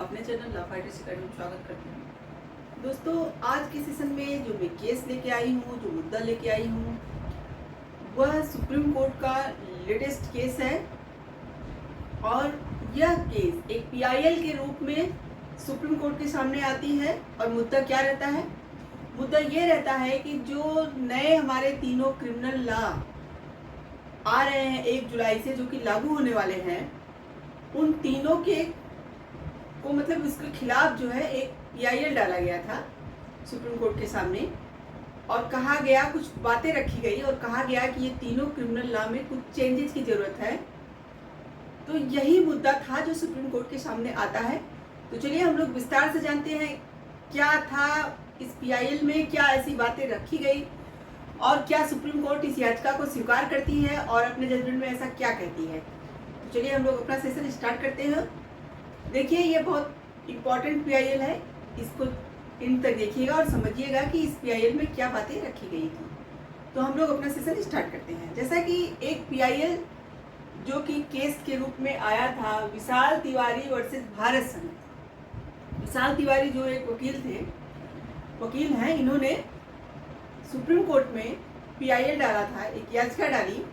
अपने channel law fighters academy में स्वागत करती हूँ। दोस्तों, आज के सेशन में जो मैं केस लेके आई हूँ, जो मुद्दा लेके आई हूँ, वह सुप्रीम कोर्ट का लेटेस्ट केस है। और यह केस एक पीआईएल के रूप में सुप्रीम कोर्ट के सामने आती है। और मुद्दा क्या रहता है? मुद्दा ये रहता है कि जो नए हमारे तीनों क्रिमिनल लॉ आ रहे हैं 1 जुलाई से, जो कि लागू होने वाले हैं, उन तीनों के को मतलब इसके खिलाफ जो है एक पीआईएल डाला गया था सुप्रीम कोर्ट के सामने। और कहा गया, कुछ बातें रखी गई और कहा गया कि ये तीनों क्रिमिनल लॉ में कुछ चेंजेस की जरूरत है। तो यही मुद्दा था जो सुप्रीम कोर्ट के सामने आता है। तो चलिए हम लोग विस्तार से जानते हैं क्या था इस पीआईएल में, क्या ऐसी बातें रखी गई और क्या सुप्रीम कोर्ट इस याचिका को स्वीकार करती है और अपने जजमेंट में ऐसा क्या कहती है। तो चलिए हम लोग अपना सेशन स्टार्ट करते हैं। देखिए, ये बहुत इम्पॉर्टेंट पीआईएल है, इसको इन तक देखिएगा और समझिएगा कि इस पीआईएल में क्या बातें रखी गई थी। तो हम लोग अपना सेशन स्टार्ट करते हैं। जैसा कि एक पीआईएल जो कि केस के रूप में आया था विशाल तिवारी वर्सेस भारत संघ। विशाल तिवारी जो एक वकील हैं, इन्होंने सुप्रीम कोर्ट में पीआईएल डाला था, एक याचिका डाली।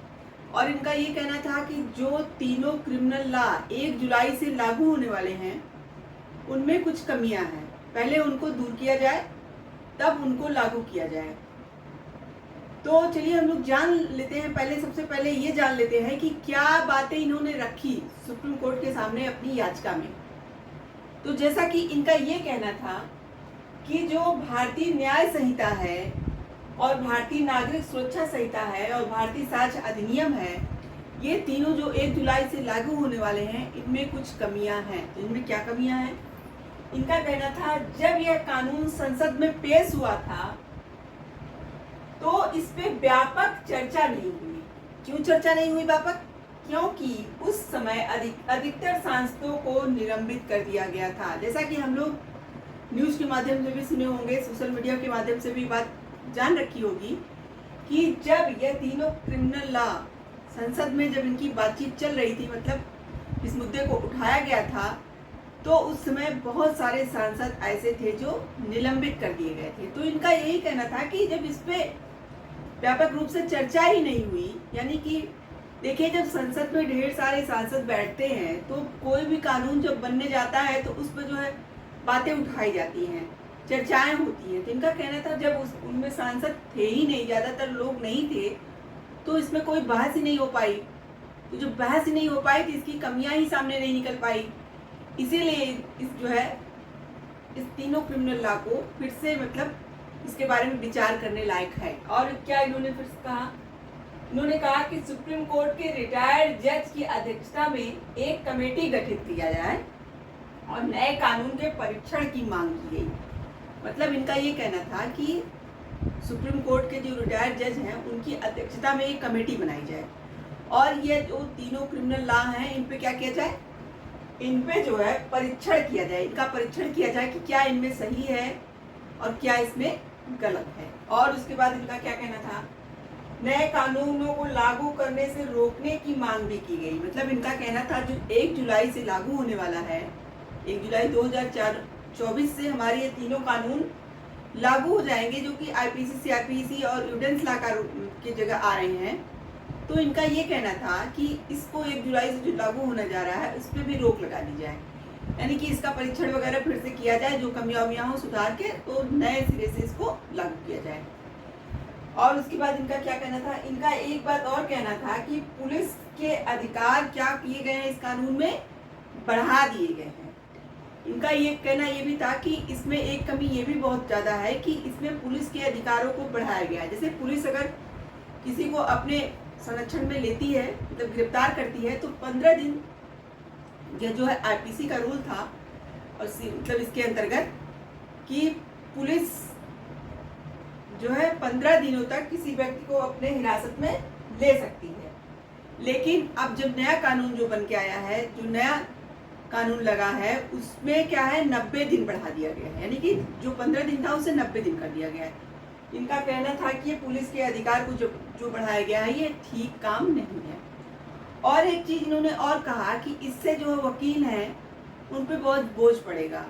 और इनका ये कहना था कि जो तीनों क्रिमिनल लॉ 1 जुलाई से लागू होने वाले हैं, उनमें कुछ कमियां हैं, पहले उनको दूर किया जाए तब उनको लागू किया जाए। तो चलिए हम लोग जान लेते हैं। सबसे पहले ये जान लेते हैं कि क्या बातें इन्होंने रखी सुप्रीम कोर्ट के सामने अपनी याचिका में। तो जैसा कि इनका ये कहना था कि जो भारतीय न्याय संहिता है और भारतीय नागरिक सुरक्षा संहिता है और भारतीय साक्ष्य अधिनियम है, ये तीनों जो 1 जुलाई से लागू होने वाले हैं, इनमें कुछ कमियां हैं। तो इनमें क्या कमियां हैं? इनका कहना था जब यह कानून संसद में पेश हुआ था तो इस पे व्यापक चर्चा नहीं हुई। क्यों चर्चा नहीं हुई व्यापक? क्योंकि उस समय अधिकतर सांसदों को निलंबित कर दिया गया था। जैसा कि हम लोग न्यूज के माध्यम से भी सुने होंगे, सोशल मीडिया के माध्यम से भी बात जान रखी होगी कि जब यह तीनों क्रिमिनल लॉ संसद में जब इनकी बातचीत चल रही थी, मतलब इस मुद्दे को उठाया गया था, तो उस समय बहुत सारे सांसद ऐसे थे जो निलंबित कर दिए गए थे। तो इनका यही कहना था कि जब इस पे व्यापक रूप से चर्चा ही नहीं हुई, यानी कि देखिए, जब संसद में ढेर सारे सांसद बैठते हैं तो कोई भी कानून जब बनने जाता है तो उस पर जो है बातें उठाई जाती हैं, चर्चाएं होती हैं। तो इनका कहना था जब उनमें सांसद थे ही नहीं, ज़्यादातर लोग नहीं थे, तो इसमें कोई बहस ही नहीं हो पाई। तो जब बहस ही नहीं हो पाई तो इसकी कमियां ही सामने नहीं निकल पाई। इसीलिए इस तीनों क्रिमिनल लॉ को फिर से मतलब इसके बारे में विचार करने लायक है। और क्या इन्होंने फिर कहा? इन्होंने कहा कि सुप्रीम कोर्ट के रिटायर्ड जज की अध्यक्षता में एक कमेटी गठित किया जाए और नए कानून के परीक्षण की मांग की गई। मतलब इनका ये कहना था कि सुप्रीम कोर्ट के जो रिटायर्ड जज हैं, उनकी अध्यक्षता में एक कमेटी बनाई जाए और ये जो तीनों क्रिमिनल लॉ हैं, इन पे क्या किया जाए? इन पे जो है परीक्षण किया जाए, इनका परीक्षण किया जाए कि क्या इनमें सही है और क्या इसमें गलत है। और उसके बाद इनका क्या कहना था? नए कानूनों को लागू करने से रोकने की मांग भी की गई। मतलब इनका कहना था जो 1 जुलाई से लागू होने वाला है, 1 जुलाई 2024 से हमारे ये तीनों कानून लागू हो जाएंगे, जो कि आईपीसी, सीआरपीसी और एविडेंस लॉ की जगह आ रहे हैं। तो इनका ये कहना था कि इसको 1 जुलाई से जो लागू होने जा रहा है, उस पर भी रोक लगा दी जाए, यानी कि इसका परीक्षण वगैरह फिर से किया जाए, जो कमियां हो सुधार के, तो नए सिरे से इसको लागू किया जाए। और उसके बाद इनका क्या कहना था? इनका एक बात और कहना था कि पुलिस के अधिकार क्या किए गए हैं, इस कानून में बढ़ा दिए गए हैं। इनका ये कहना ये भी था कि इसमें एक कमी ये भी बहुत ज़्यादा है कि इसमें पुलिस के अधिकारों को बढ़ाया गया है। जैसे पुलिस अगर किसी को अपने संरक्षण में लेती है, मतलब गिरफ्तार करती है, तो 15 दिन यह जो है आईपीसी का रूल था, और मतलब इसके अंतर्गत कि पुलिस जो है 15 दिनों तक किसी व्यक्ति को अपने हिरासत में ले सकती है। लेकिन अब जब नया कानून जो बन के आया है, जो नया कानून लगा है, उसमें क्या है, 90 दिन बढ़ा दिया गया है, यानी कि जो 15 दिन था उसे 90 दिन कर दिया गया है। इनका कहना था कि ये पुलिस के अधिकार को जो बढ़ाया गया है, ये ठीक काम नहीं है। और एक चीज इन्होंने और कहा कि इससे जो वकील हैं उन पे बहुत बोझ पड़ेगा।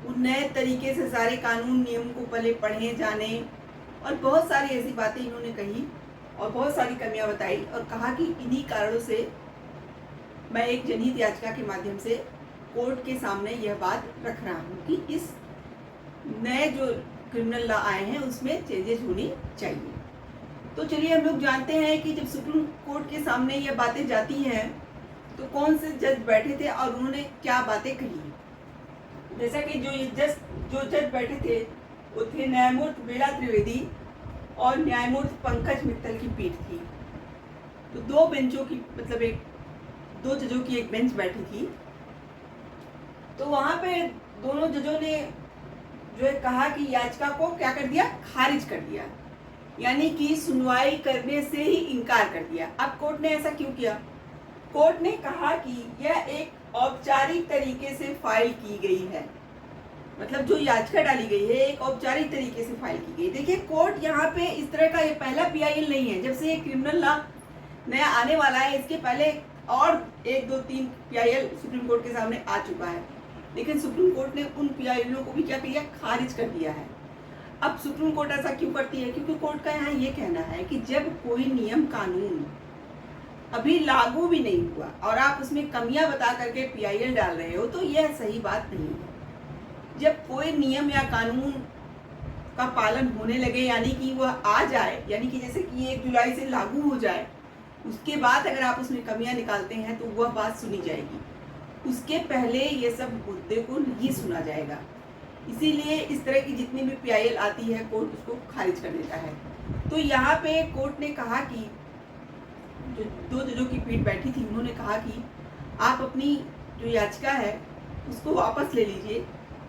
वो नए तरीके से सारे कानून नियम को पहले पढ़े जाने, और बहुत सारी ऐसी बातें इन्होंने कही और बहुत सारी कमियां बताई, और कहा कि इन्हीं कारणों से मैं एक जनहित याचिका के माध्यम से कोर्ट के सामने यह बात रख रहा हूँ कि इस नए जो क्रिमिनल लॉ आए हैं उसमें चेंजेस होनी चाहिए। तो चलिए हम लोग जानते हैं कि जब सुप्रीम कोर्ट के सामने ये बातें जाती हैं तो कौन से जज बैठे थे और उन्होंने क्या बातें कही। जैसा कि जो जज बैठे थे वो थे न्यायमूर्ति बेला त्रिवेदी और न्यायमूर्ति पंकज मित्तल की पीठ थी। तो दो बेंचों की मतलब दो जजों की एक बेंच बैठी थी। तो वहां पे दोनों जजों ने जो है कहा कि याचिका को क्या कर दिया, खारिज कर दिया, यानी कि सुनवाई करने से ही इनकार कर दिया। अब कोर्ट ने ऐसा क्यों किया? कोर्ट ने कहा कि यह एक औपचारिक तरीके से फाइल की गई है, मतलब जो याचिका डाली गई है एक औपचारिक तरीके से फाइल की गई। देखिए कोर्ट यहाँ पे इस तरह का ये पहला पीआईएल नहीं है। जब से ये क्रिमिनल लॉ नया आने वाला है इसके पहले और 1, 2, 3 पीआईएल सुप्रीम कोर्ट के सामने आ चुका है, लेकिन सुप्रीम कोर्ट ने उन पीआईएलों को भी क्या किया, खारिज कर दिया है। अब सुप्रीम कोर्ट ऐसा क्यों करती है? क्योंकि कोर्ट का यहाँ ये कहना है कि जब कोई नियम कानून अभी लागू भी नहीं हुआ और आप उसमें कमियां बता करके पीआईएल डाल रहे हो तो यह सही बात नहीं है। जब कोई नियम या कानून का पालन होने लगे, यानी कि वह आ जाए, यानी कि जैसे कि 1 जुलाई से लागू हो जाए, उसके बाद अगर आप उसमें कमियां निकालते हैं तो वह बात सुनी जाएगी। उसके पहले ये सब मुद्दे को नहीं सुना जाएगा। इसीलिए इस तरह की जितनी भी पीआईएल आती है कोर्ट उसको खारिज कर देता है। तो यहाँ पे कोर्ट ने कहा कि जो दो जजों की पीठ बैठी थी उन्होंने कहा कि आप अपनी जो याचिका है उसको वापस ले लीजिए,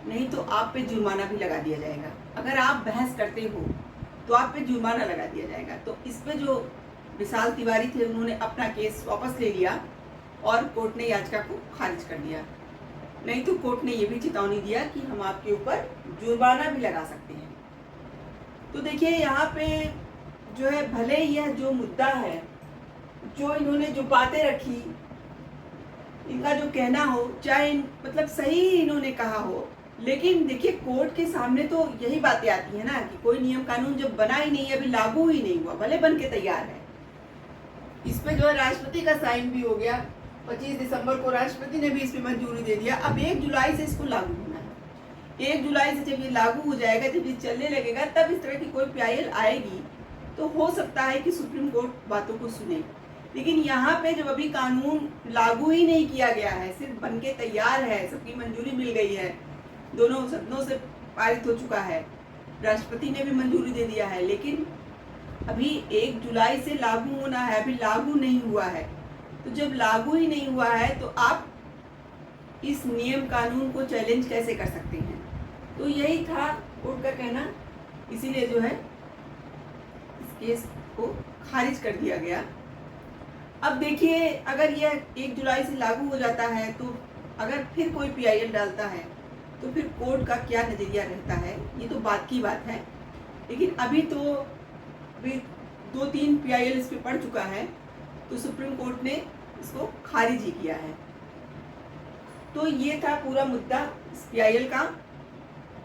नहीं तो आप पे जुर्माना भी लगा दिया जाएगा। अगर आप बहस करते हो तो आप पे जुर्माना लगा दिया जाएगा। तो इस पे जो विशाल तिवारी थे उन्होंने अपना केस वापस ले लिया और कोर्ट ने याचिका को खारिज कर दिया। नहीं तो कोर्ट ने ये भी चेतावनी दिया कि हम आपके ऊपर जुर्माना भी लगा सकते हैं। तो देखिए यहाँ पे जो है भले यह जो मुद्दा है, जो इन्होंने जो बातें रखी, इनका जो कहना हो, चाहे मतलब सही इन्होंने कहा हो, लेकिन देखिए कोर्ट के सामने तो यही बातें आती है ना कि कोई नियम कानून जब बना ही नहीं, अभी लागू ही नहीं हुआ, भले बन के तैयार है, इस पे जो है राष्ट्रपति का साइन भी हो गया। 25 दिसंबर को राष्ट्रपति ने भी इस पे मंजूरी दे दिया। अब 1 जुलाई से इसको लागू होना है। 1 जुलाई से जब ये लागू हो जाएगा, जब ये चलने लगेगा, तब इस तरह की कोई पीआईएल आएगी तो हो सकता है कि सुप्रीम कोर्ट बातों को सुने। लेकिन यहाँ पे जब अभी कानून लागू ही नहीं किया गया है, सिर्फ बन के तैयार है, सबकी मंजूरी मिल गई है, दोनों सदनों से पारित हो चुका है, राष्ट्रपति ने भी मंजूरी दे दिया है, लेकिन अभी 1 जुलाई से लागू होना है, अभी लागू नहीं हुआ है। तो जब लागू ही नहीं हुआ है तो आप इस नियम कानून को चैलेंज कैसे कर सकते हैं? तो यही था कोर्ट का कहना, इसीलिए जो है इस केस को खारिज कर दिया गया। अब देखिए अगर यह 1 जुलाई से लागू हो जाता है तो अगर फिर कोई पीआईएल डालता है तो फिर कोर्ट का क्या नजरिया रहता है, ये तो बात की बात है। लेकिन अभी तो 2-3 पीआईएल इस पे पड़ चुका है, तो सुप्रीम कोर्ट ने इसको खारिज ही किया है। तो ये था पूरा मुद्दा इस पीआईएल का,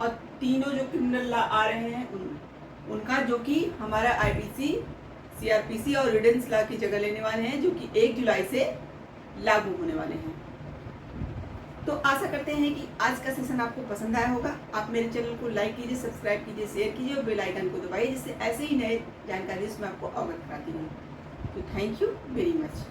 और तीनों जो क्रिमिनल लॉ आ रहे हैं उनका, जो कि हमारा आईपीसी, सीआरपीसी और रिडेंस लॉ की जगह लेने वाले हैं, जो कि 1 जुलाई से लागू होने वाले हैं। तो आशा करते हैं कि आज का सेशन आपको पसंद आया होगा। आप मेरे चैनल को लाइक कीजिए, सब्सक्राइब कीजिए, शेयर कीजिए और बेल आइकन को दबाइए, जिससे ऐसे ही नए जानकारी मैं आपको अवगत कराती हूँ। तो थैंक यू वेरी मच।